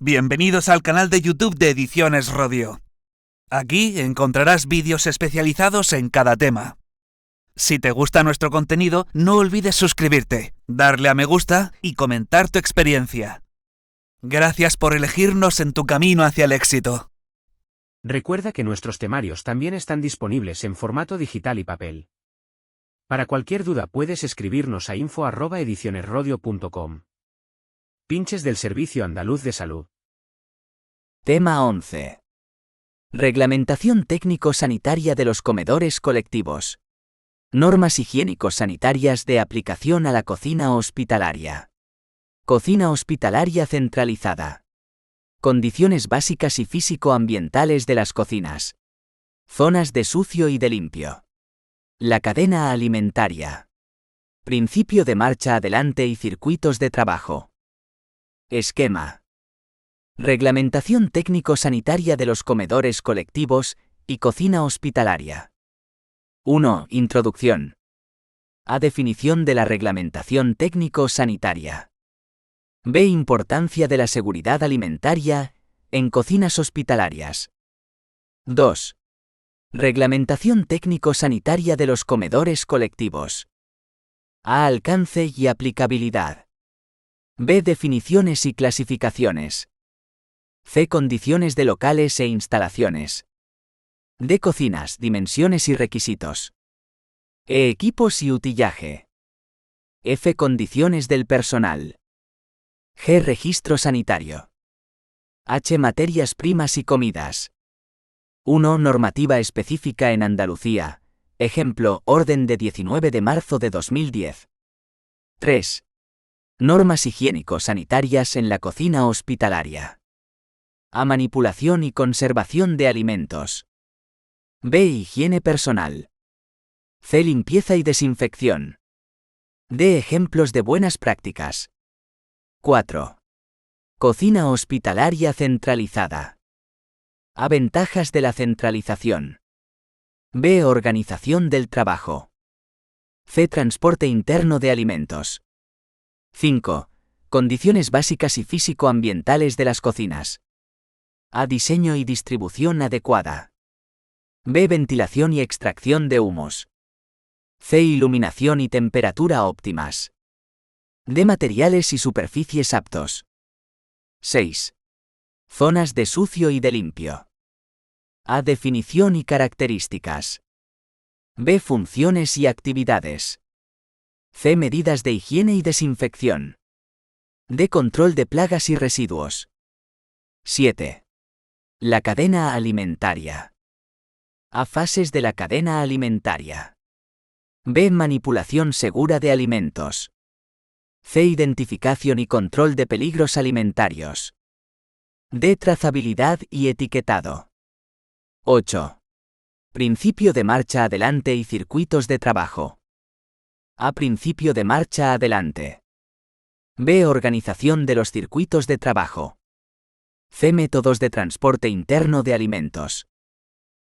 Bienvenidos al canal de YouTube de Ediciones Rodio. Aquí encontrarás vídeos especializados en cada tema. Si te gusta nuestro contenido, no olvides suscribirte, darle a me gusta y comentar tu experiencia. Gracias por elegirnos en tu camino hacia el éxito. Recuerda que nuestros temarios también están disponibles en formato digital y papel. Para cualquier duda puedes escribirnos a info@edicionesrodio.com. Pinches del Servicio Andaluz de Salud. Tema 11. Reglamentación técnico-sanitaria de los comedores colectivos. Normas higiénico-sanitarias de aplicación a la cocina hospitalaria. Cocina hospitalaria centralizada. Condiciones básicas y físico-ambientales de las cocinas. Zonas de sucio y de limpio. La cadena alimentaria. Principio de marcha adelante y circuitos de trabajo. Esquema. Reglamentación técnico-sanitaria de los comedores colectivos y cocina hospitalaria. 1. Introducción. A. Definición de la reglamentación técnico-sanitaria. B. Importancia de la seguridad alimentaria en cocinas hospitalarias. 2. Reglamentación técnico-sanitaria de los comedores colectivos. A. Alcance y aplicabilidad. B. Definiciones y clasificaciones. C. Condiciones de locales e instalaciones. D. Cocinas, dimensiones y requisitos. E. Equipos y utillaje. F. Condiciones del personal. G. Registro sanitario. H. Materias primas y comidas. 1. Normativa específica en Andalucía. Ejemplo, orden de 19 de marzo de 2010. 3. Normas higiénico-sanitarias en la cocina hospitalaria. A. Manipulación y conservación de alimentos. B. Higiene personal. C. Limpieza y desinfección. D. Ejemplos de buenas prácticas. 4. Cocina hospitalaria centralizada. A. Ventajas de la centralización. B. Organización del trabajo. C. Transporte interno de alimentos. 5. Condiciones básicas y físico-ambientales de las cocinas. A. Diseño y distribución adecuada. B. Ventilación y extracción de humos. C. Iluminación y temperatura óptimas. D. Materiales y superficies aptos. 6. Zonas de sucio y de limpio. A. Definición y características. B. Funciones y actividades. C. Medidas de higiene y desinfección. D. Control de plagas y residuos. 7. La cadena alimentaria. A. Fases de la cadena alimentaria. B. Manipulación segura de alimentos. C. Identificación y control de peligros alimentarios. D. Trazabilidad y etiquetado. 8. Principio de marcha adelante y circuitos de trabajo. A. Principio de marcha adelante. B. Organización de los circuitos de trabajo. C. Métodos de transporte interno de alimentos.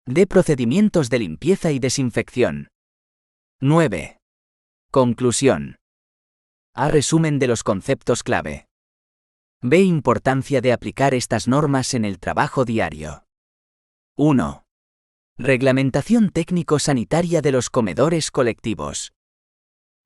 D. Procedimientos de limpieza y desinfección. 9. Conclusión. A. Resumen de los conceptos clave. B. Importancia de aplicar estas normas en el trabajo diario. 1. Reglamentación técnico-sanitaria de los comedores colectivos.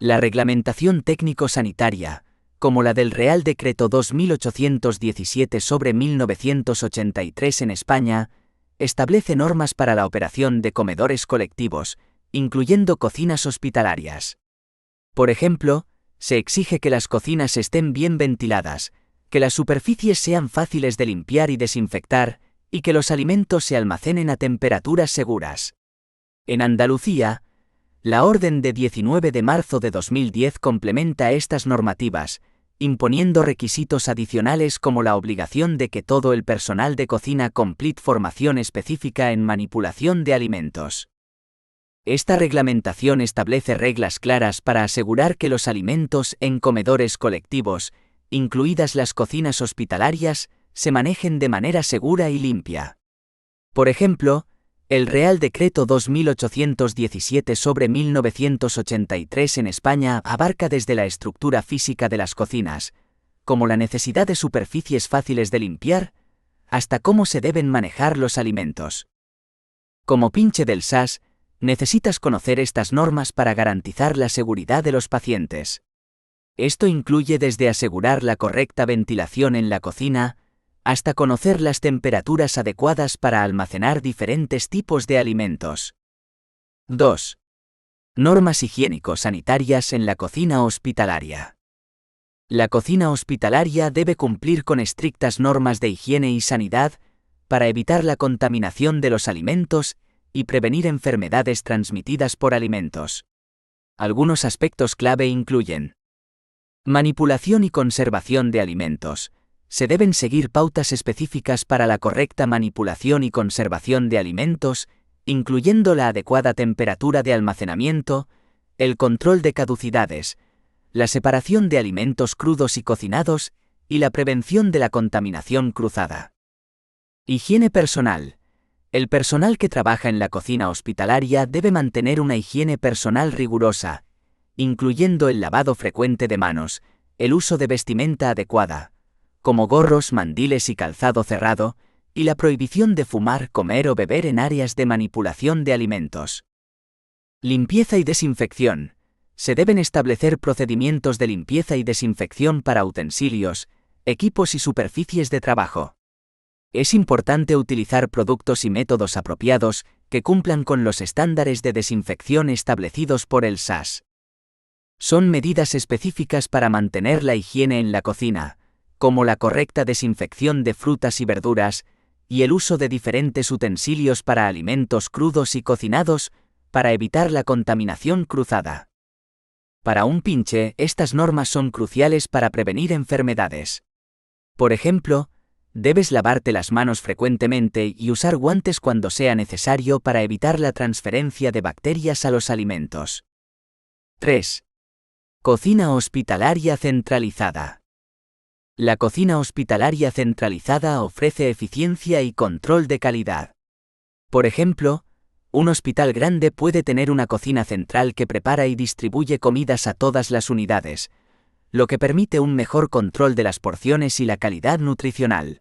La reglamentación técnico-sanitaria, como la del Real Decreto 2817/1983 en España, establece normas para la operación de comedores colectivos, incluyendo cocinas hospitalarias. Por ejemplo, se exige que las cocinas estén bien ventiladas, que las superficies sean fáciles de limpiar y desinfectar, y que los alimentos se almacenen a temperaturas seguras. En Andalucía, la Orden de 19 de marzo de 2010 complementa estas normativas, imponiendo requisitos adicionales como la obligación de que todo el personal de cocina complete formación específica en manipulación de alimentos. Esta reglamentación establece reglas claras para asegurar que los alimentos en comedores colectivos, incluidas las cocinas hospitalarias, se manejen de manera segura y limpia. Por ejemplo, el Real Decreto 2817/1983 en España abarca desde la estructura física de las cocinas, como la necesidad de superficies fáciles de limpiar, hasta cómo se deben manejar los alimentos. Como pinche del SAS, necesitas conocer estas normas para garantizar la seguridad de los pacientes. Esto incluye desde asegurar la correcta ventilación en la cocina, hasta conocer las temperaturas adecuadas para almacenar diferentes tipos de alimentos. 2. Normas higiénico-sanitarias en la cocina hospitalaria. La cocina hospitalaria debe cumplir con estrictas normas de higiene y sanidad para evitar la contaminación de los alimentos y prevenir enfermedades transmitidas por alimentos. Algunos aspectos clave incluyen: manipulación y conservación de alimentos. Se deben seguir pautas específicas para la correcta manipulación y conservación de alimentos, incluyendo la adecuada temperatura de almacenamiento, el control de caducidades, la separación de alimentos crudos y cocinados, y la prevención de la contaminación cruzada. Higiene personal. El personal que trabaja en la cocina hospitalaria debe mantener una higiene personal rigurosa, incluyendo el lavado frecuente de manos, el uso de vestimenta adecuada, como gorros, mandiles y calzado cerrado, y la prohibición de fumar, comer o beber en áreas de manipulación de alimentos. Limpieza y desinfección. Se deben establecer procedimientos de limpieza y desinfección para utensilios, equipos y superficies de trabajo. Es importante utilizar productos y métodos apropiados que cumplan con los estándares de desinfección establecidos por el SAS. Son medidas específicas para mantener la higiene en la cocina, como la correcta desinfección de frutas y verduras, y el uso de diferentes utensilios para alimentos crudos y cocinados, para evitar la contaminación cruzada. Para un pinche, estas normas son cruciales para prevenir enfermedades. Por ejemplo, debes lavarte las manos frecuentemente y usar guantes cuando sea necesario para evitar la transferencia de bacterias a los alimentos. 3. Cocina hospitalaria centralizada. La cocina hospitalaria centralizada ofrece eficiencia y control de calidad. Por ejemplo, un hospital grande puede tener una cocina central que prepara y distribuye comidas a todas las unidades, lo que permite un mejor control de las porciones y la calidad nutricional.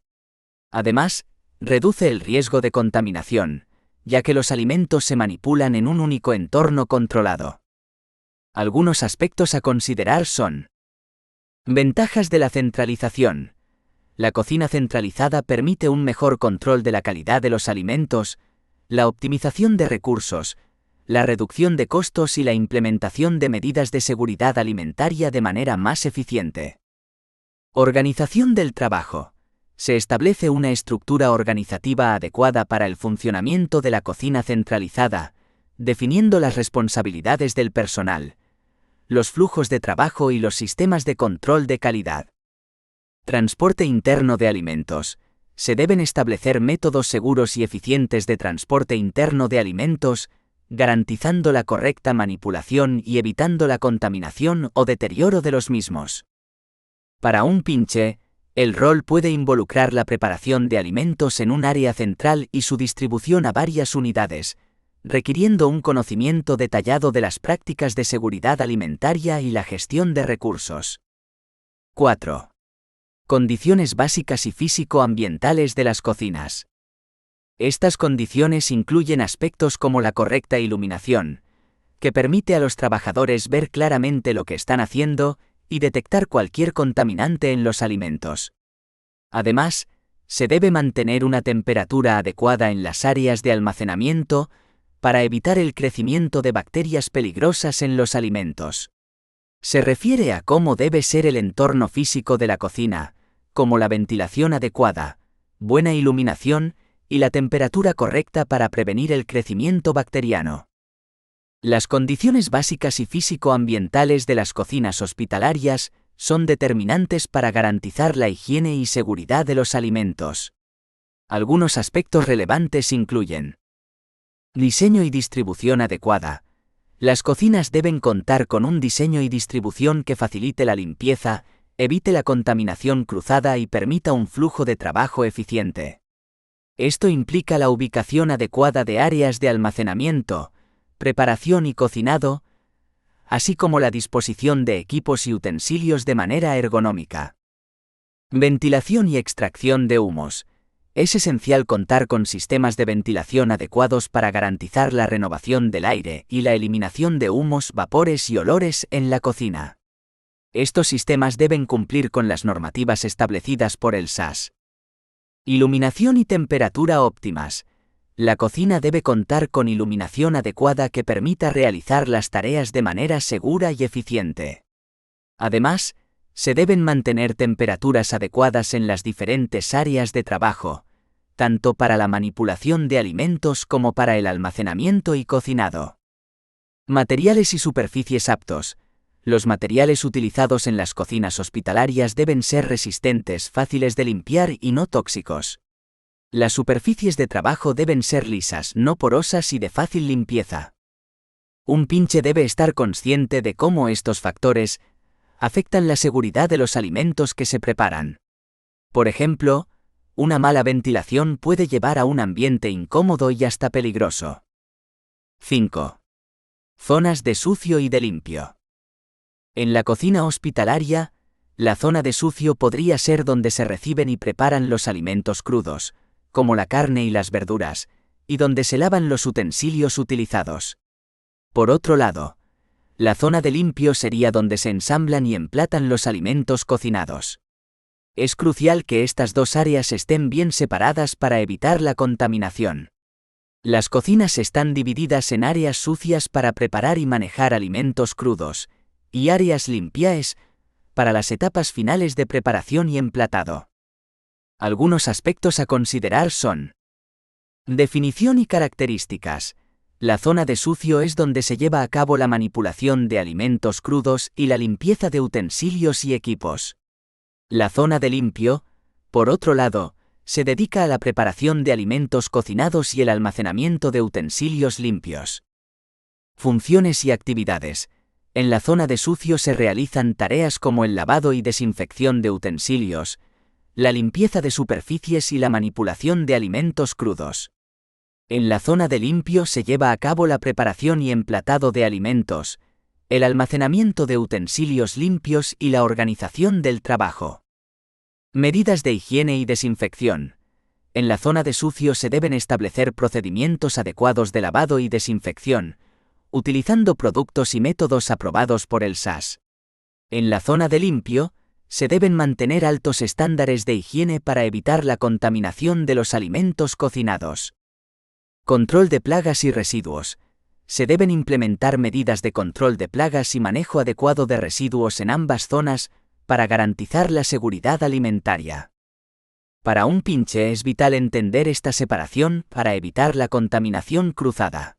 Además, reduce el riesgo de contaminación, ya que los alimentos se manipulan en un único entorno controlado. Algunos aspectos a considerar son: ventajas de la centralización. La cocina centralizada permite un mejor control de la calidad de los alimentos, la optimización de recursos, la reducción de costos y la implementación de medidas de seguridad alimentaria de manera más eficiente. Organización del trabajo. Se establece una estructura organizativa adecuada para el funcionamiento de la cocina centralizada, definiendo las responsabilidades del personal, los flujos de trabajo y los sistemas de control de calidad. Transporte interno de alimentos. Se deben establecer métodos seguros y eficientes de transporte interno de alimentos, garantizando la correcta manipulación y evitando la contaminación o deterioro de los mismos. Para un pinche, el rol puede involucrar la preparación de alimentos en un área central y su distribución a varias unidades, requiriendo un conocimiento detallado de las prácticas de seguridad alimentaria y la gestión de recursos. 4. Condiciones básicas y físico-ambientales de las cocinas. Estas condiciones incluyen aspectos como la correcta iluminación, que permite a los trabajadores ver claramente lo que están haciendo y detectar cualquier contaminante en los alimentos. Además, se debe mantener una temperatura adecuada en las áreas de almacenamiento para evitar el crecimiento de bacterias peligrosas en los alimentos. Se refiere a cómo debe ser el entorno físico de la cocina, como la ventilación adecuada, buena iluminación y la temperatura correcta para prevenir el crecimiento bacteriano. Las condiciones básicas y físico-ambientales de las cocinas hospitalarias son determinantes para garantizar la higiene y seguridad de los alimentos. Algunos aspectos relevantes incluyen: diseño y distribución adecuada. Las cocinas deben contar con un diseño y distribución que facilite la limpieza, evite la contaminación cruzada y permita un flujo de trabajo eficiente. Esto implica la ubicación adecuada de áreas de almacenamiento, preparación y cocinado, así como la disposición de equipos y utensilios de manera ergonómica. Ventilación y extracción de humos. Es esencial contar con sistemas de ventilación adecuados para garantizar la renovación del aire y la eliminación de humos, vapores y olores en la cocina. Estos sistemas deben cumplir con las normativas establecidas por el SAS. Iluminación y temperatura óptimas. La cocina debe contar con iluminación adecuada que permita realizar las tareas de manera segura y eficiente. Además, se deben mantener temperaturas adecuadas en las diferentes áreas de trabajo, tanto para la manipulación de alimentos como para el almacenamiento y cocinado. Materiales y superficies aptos. Los materiales utilizados en las cocinas hospitalarias deben ser resistentes, fáciles de limpiar y no tóxicos. Las superficies de trabajo deben ser lisas, no porosas y de fácil limpieza. Un pinche debe estar consciente de cómo estos factores afectan la seguridad de los alimentos que se preparan. Por ejemplo, una mala ventilación puede llevar a un ambiente incómodo y hasta peligroso. 5. Zonas de sucio y de limpio. En la cocina hospitalaria, la zona de sucio podría ser donde se reciben y preparan los alimentos crudos, como la carne y las verduras, y donde se lavan los utensilios utilizados. Por otro lado, la zona de limpio sería donde se ensamblan y emplatan los alimentos cocinados. Es crucial que estas dos áreas estén bien separadas para evitar la contaminación. Las cocinas están divididas en áreas sucias para preparar y manejar alimentos crudos, y áreas limpias para las etapas finales de preparación y emplatado. Algunos aspectos a considerar son: definición y características. La zona de sucio es donde se lleva a cabo la manipulación de alimentos crudos y la limpieza de utensilios y equipos. La zona de limpio, por otro lado, se dedica a la preparación de alimentos cocinados y el almacenamiento de utensilios limpios. Funciones y actividades. En la zona de sucio se realizan tareas como el lavado y desinfección de utensilios, la limpieza de superficies y la manipulación de alimentos crudos. En la zona de limpio se lleva a cabo la preparación y emplatado de alimentos, el almacenamiento de utensilios limpios y la organización del trabajo. Medidas de higiene y desinfección. En la zona de sucio se deben establecer procedimientos adecuados de lavado y desinfección, utilizando productos y métodos aprobados por el SAS. En la zona de limpio, se deben mantener altos estándares de higiene para evitar la contaminación de los alimentos cocinados. Control de plagas y residuos. Se deben implementar medidas de control de plagas y manejo adecuado de residuos en ambas zonas para garantizar la seguridad alimentaria. Para un pinche es vital entender esta separación para evitar la contaminación cruzada.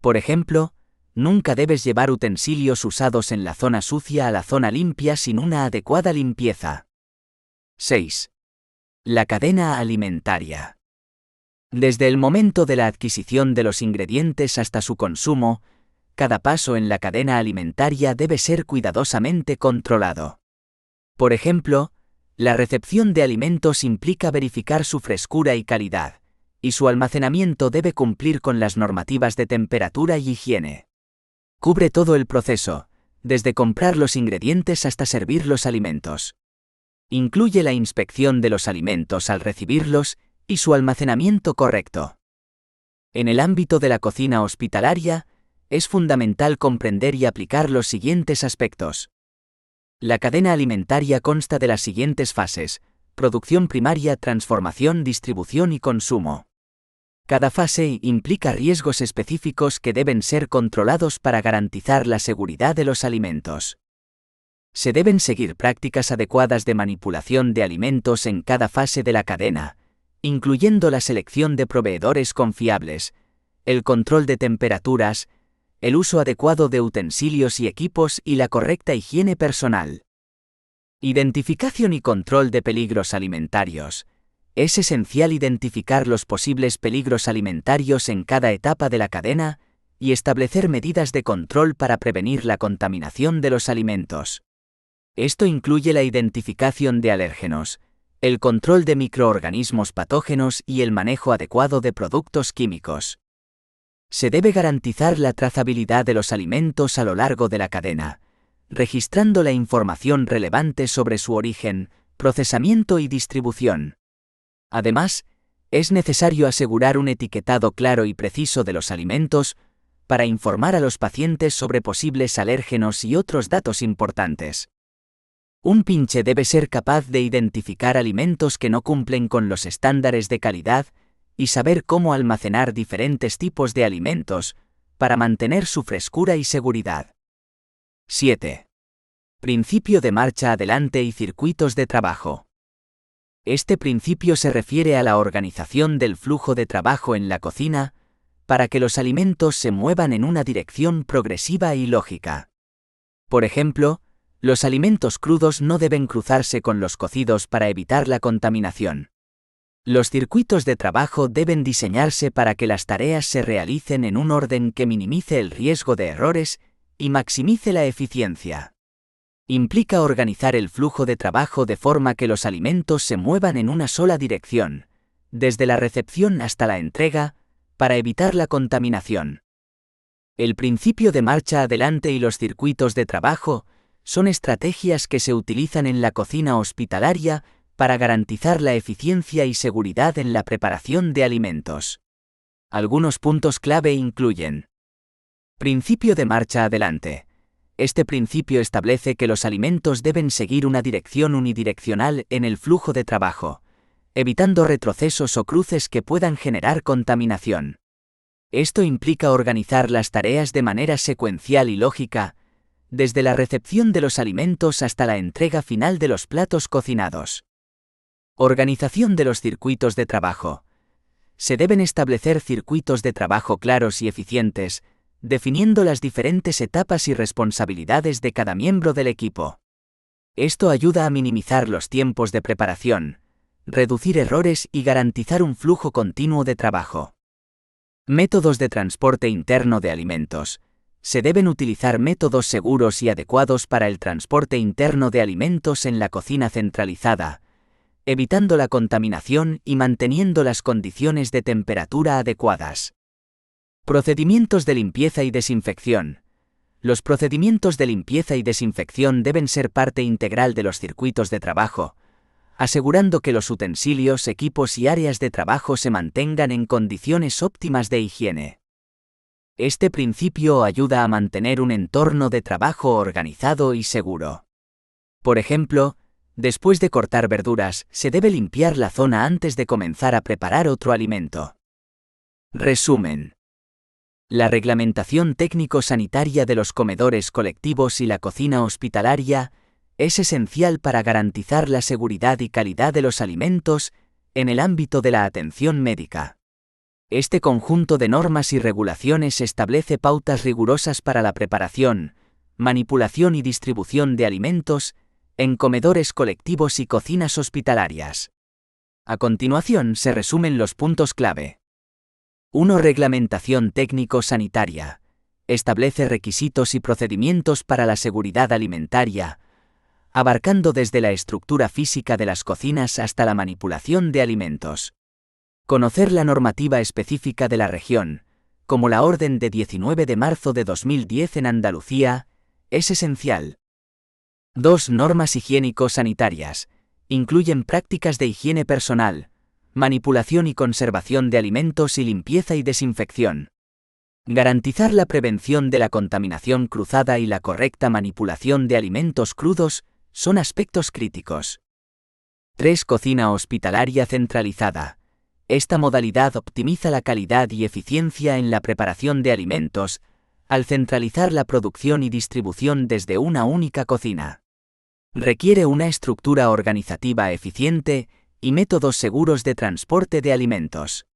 Por ejemplo, nunca debes llevar utensilios usados en la zona sucia a la zona limpia sin una adecuada limpieza. 6. La cadena alimentaria. Desde el momento de la adquisición de los ingredientes hasta su consumo, cada paso en la cadena alimentaria debe ser cuidadosamente controlado. Por ejemplo, la recepción de alimentos implica verificar su frescura y calidad, y su almacenamiento debe cumplir con las normativas de temperatura y higiene. Cubre todo el proceso, desde comprar los ingredientes hasta servir los alimentos. Incluye la inspección de los alimentos al recibirlos y su almacenamiento correcto. En el ámbito de la cocina hospitalaria, es fundamental comprender y aplicar los siguientes aspectos. La cadena alimentaria consta de las siguientes fases: producción primaria, transformación, distribución y consumo. Cada fase implica riesgos específicos que deben ser controlados para garantizar la seguridad de los alimentos. Se deben seguir prácticas adecuadas de manipulación de alimentos en cada fase de la cadena, incluyendo la selección de proveedores confiables, el control de temperaturas, el uso adecuado de utensilios y equipos y la correcta higiene personal. Identificación y control de peligros alimentarios. Es esencial identificar los posibles peligros alimentarios en cada etapa de la cadena y establecer medidas de control para prevenir la contaminación de los alimentos. Esto incluye la identificación de alérgenos, el control de microorganismos patógenos y el manejo adecuado de productos químicos. Se debe garantizar la trazabilidad de los alimentos a lo largo de la cadena, registrando la información relevante sobre su origen, procesamiento y distribución. Además, es necesario asegurar un etiquetado claro y preciso de los alimentos para informar a los pacientes sobre posibles alérgenos y otros datos importantes. Un pinche debe ser capaz de identificar alimentos que no cumplen con los estándares de calidad y saber cómo almacenar diferentes tipos de alimentos para mantener su frescura y seguridad. 7. Principio de marcha adelante y circuitos de trabajo. Este principio se refiere a la organización del flujo de trabajo en la cocina para que los alimentos se muevan en una dirección progresiva y lógica. Por ejemplo, los alimentos crudos no deben cruzarse con los cocidos para evitar la contaminación. Los circuitos de trabajo deben diseñarse para que las tareas se realicen en un orden que minimice el riesgo de errores y maximice la eficiencia. Implica organizar el flujo de trabajo de forma que los alimentos se muevan en una sola dirección, desde la recepción hasta la entrega, para evitar la contaminación. El principio de marcha adelante y los circuitos de trabajo son estrategias que se utilizan en la cocina hospitalaria para garantizar la eficiencia y seguridad en la preparación de alimentos. Algunos puntos clave incluyen: principio de marcha adelante. Este principio establece que los alimentos deben seguir una dirección unidireccional en el flujo de trabajo, evitando retrocesos o cruces que puedan generar contaminación. Esto implica organizar las tareas de manera secuencial y lógica, desde la recepción de los alimentos hasta la entrega final de los platos cocinados. Organización de los circuitos de trabajo. Se deben establecer circuitos de trabajo claros y eficientes, definiendo las diferentes etapas y responsabilidades de cada miembro del equipo. Esto ayuda a minimizar los tiempos de preparación, reducir errores y garantizar un flujo continuo de trabajo. Métodos de transporte interno de alimentos. Se deben utilizar métodos seguros y adecuados para el transporte interno de alimentos en la cocina centralizada, evitando la contaminación y manteniendo las condiciones de temperatura adecuadas. Procedimientos de limpieza y desinfección. Los procedimientos de limpieza y desinfección deben ser parte integral de los circuitos de trabajo, asegurando que los utensilios, equipos y áreas de trabajo se mantengan en condiciones óptimas de higiene. Este principio ayuda a mantener un entorno de trabajo organizado y seguro. Por ejemplo, después de cortar verduras, se debe limpiar la zona antes de comenzar a preparar otro alimento. Resumen. La reglamentación técnico-sanitaria de los comedores colectivos y la cocina hospitalaria es esencial para garantizar la seguridad y calidad de los alimentos en el ámbito de la atención médica. Este conjunto de normas y regulaciones establece pautas rigurosas para la preparación, manipulación y distribución de alimentos en comedores colectivos y cocinas hospitalarias. A continuación se resumen los puntos clave. 1. Reglamentación técnico-sanitaria. Establece requisitos y procedimientos para la seguridad alimentaria, abarcando desde la estructura física de las cocinas hasta la manipulación de alimentos. Conocer la normativa específica de la región, como la Orden de 19 de marzo de 2010 en Andalucía, es esencial. 2. Normas higiénico-sanitarias. Incluyen prácticas de higiene personal, manipulación y conservación de alimentos y limpieza y desinfección. Garantizar la prevención de la contaminación cruzada y la correcta manipulación de alimentos crudos son aspectos críticos. 3. Cocina hospitalaria centralizada. Esta modalidad optimiza la calidad y eficiencia en la preparación de alimentos, al centralizar la producción y distribución desde una única cocina. Requiere una estructura organizativa eficiente y métodos seguros de transporte de alimentos.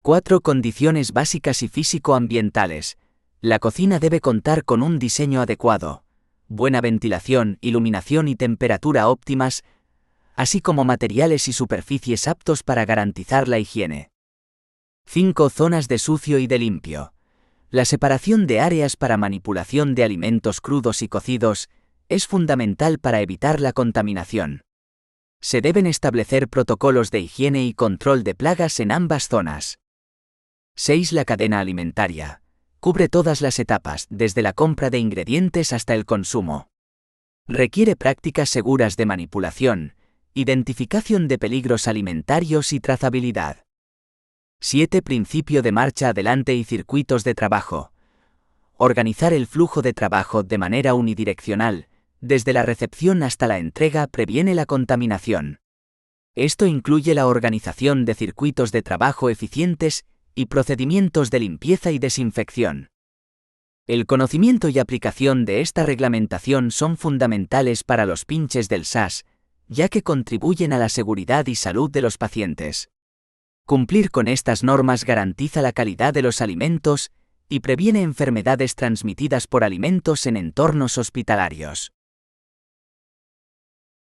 4. Condiciones básicas y físico-ambientales. La cocina debe contar con un diseño adecuado, buena ventilación, iluminación y temperatura óptimas, así como materiales y superficies aptos para garantizar la higiene. 5. Zonas de sucio y de limpio. La separación de áreas para manipulación de alimentos crudos y cocidos es fundamental para evitar la contaminación. Se deben establecer protocolos de higiene y control de plagas en ambas zonas. 6. La cadena alimentaria. Cubre todas las etapas, desde la compra de ingredientes hasta el consumo. Requiere prácticas seguras de manipulación, Identificación de peligros alimentarios y trazabilidad. 7. Principio de marcha adelante y circuitos de trabajo. Organizar el flujo de trabajo de manera unidireccional, desde la recepción hasta la entrega, previene la contaminación. Esto incluye la organización de circuitos de trabajo eficientes y procedimientos de limpieza y desinfección. El conocimiento y aplicación de esta reglamentación son fundamentales para los pinches del SAS, ya que contribuyen a la seguridad y salud de los pacientes. Cumplir con estas normas garantiza la calidad de los alimentos y previene enfermedades transmitidas por alimentos en entornos hospitalarios.